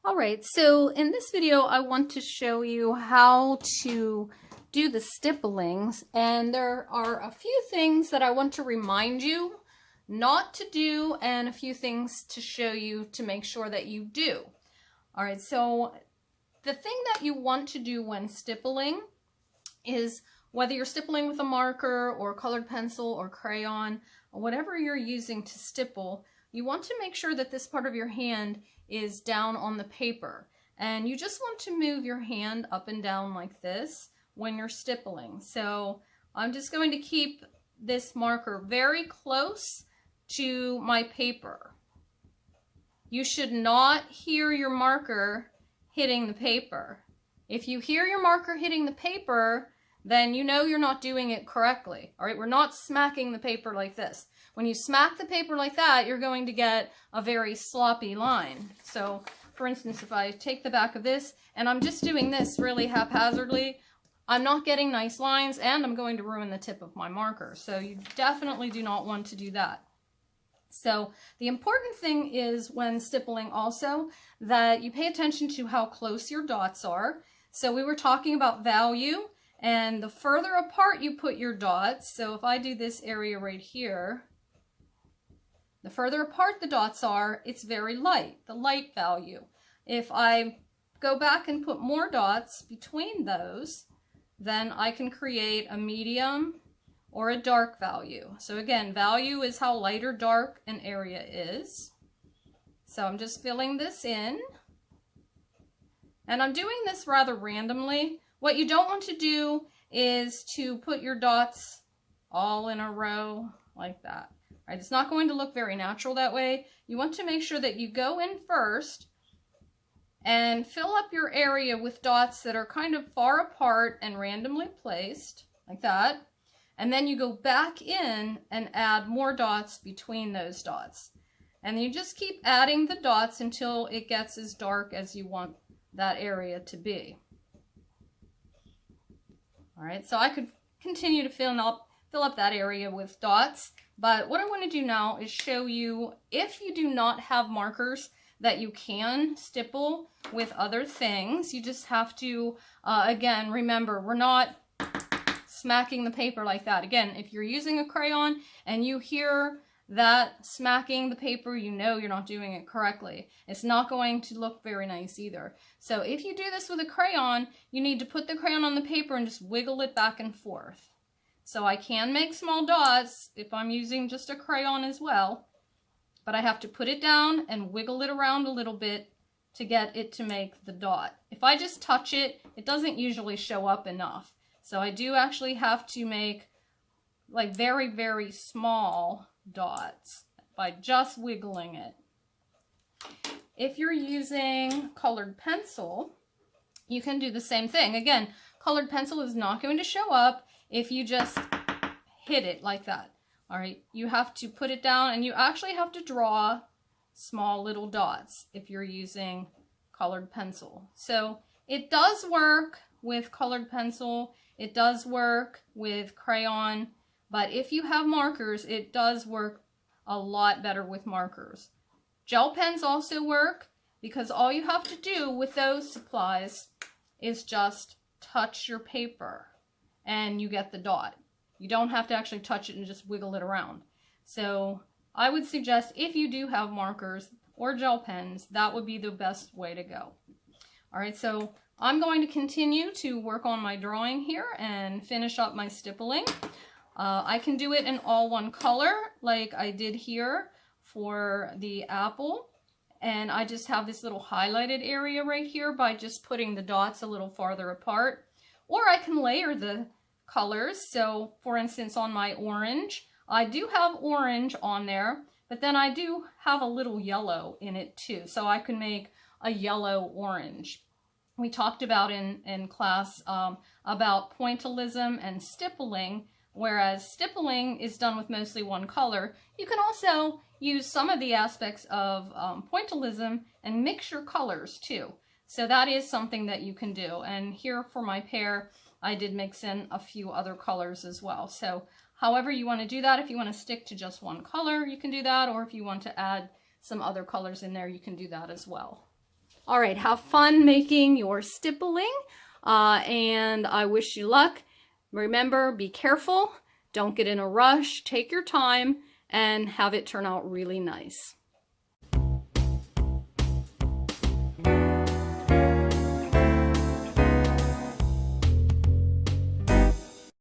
All right, so in this video, I want to show you how to do the stipplings, and there are a few things that I want to remind you not to do and a few things to show you to make sure that you do. All right, so the thing that you want to do when stippling is whether you're stippling with a marker or colored pencil or crayon, or whatever you're using to stipple, you want to make sure that this part of your hand is down on the paper. And you just want to move your hand up and down like this when you're stippling. So I'm just going to keep this marker very close to my paper. You should not hear your marker hitting the paper. If you hear your marker hitting the paper, then you know you're not doing it correctly. All right, we're not smacking the paper like this. When you smack the paper like that, you're going to get a very sloppy line. So, for instance, if I take the back of this and I'm just doing this really haphazardly, I'm not getting nice lines and I'm going to ruin the tip of my marker. So you definitely do not want to do that. So the important thing is when stippling also that you pay attention to how close your dots are. So we were talking about value, and the further apart you put your dots, so if I do this area right here, the further apart the dots are, it's very light, the light value. If I go back and put more dots between those, then I can create a medium or a dark value. So again, value is how light or dark an area is. So I'm just filling this in. And I'm doing this rather randomly. What you don't want to do is to put your dots all in a row like that. Right? It's not going to look very natural that way. You want to make sure that you go in first and fill up your area with dots that are kind of far apart and randomly placed, like that. And then you go back in and add more dots between those dots. And you just keep adding the dots until it gets as dark as you want that area to be. All right, so I could continue to fill up that area with dots, but what I want to do now is show you, if you do not have markers, that you can stipple with other things. You just have to, again, remember, we're not smacking the paper like that. Again, if you're using a crayon and you hear that smacking the paper, you know you're not doing it correctly. It's not going to look very nice either. So if you do this with a crayon, you need to put the crayon on the paper and just wiggle it back and forth. So I can make small dots if I'm using just a crayon as well, but I have to put it down and wiggle it around a little bit to get it to make the dot. If I just touch it, it doesn't usually show up enough. So I do actually have to make like very, very small dots by just wiggling it. If you're using colored pencil, you can do the same thing. Again, colored pencil is not going to show up if you just hit it like that. All right, you have to put it down and you actually have to draw small little dots if you're using colored pencil. So it does work with colored pencil, it does work with crayon, but if you have markers, it does work a lot better with markers. Gel pens also work because all you have to do with those supplies is just touch your paper and you get the dot. You don't have to actually touch it and just wiggle it around. So I would suggest if you do have markers or gel pens, that would be the best way to go. All right, so I'm going to continue to work on my drawing here and finish up my stippling. I can do it in all one color like I did here for the apple. And I just have this little highlighted area right here by just putting the dots a little farther apart. Or I can layer the colors. So for instance, on my orange, I do have orange on there, but then I do have a little yellow in it too. So I can make a yellow orange. We talked about in class about pointillism and stippling, whereas stippling is done with mostly one color. You can also use some of the aspects of pointillism and mix your colors too. So that is something that you can do. And here for my pear, I did mix in a few other colors as well. So however you want to do that, if you want to stick to just one color, you can do that. Or if you want to add some other colors in there, you can do that as well. All right, have fun making your stippling, and I wish you luck. Remember, be careful, don't get in a rush, take your time, and have it turn out really nice.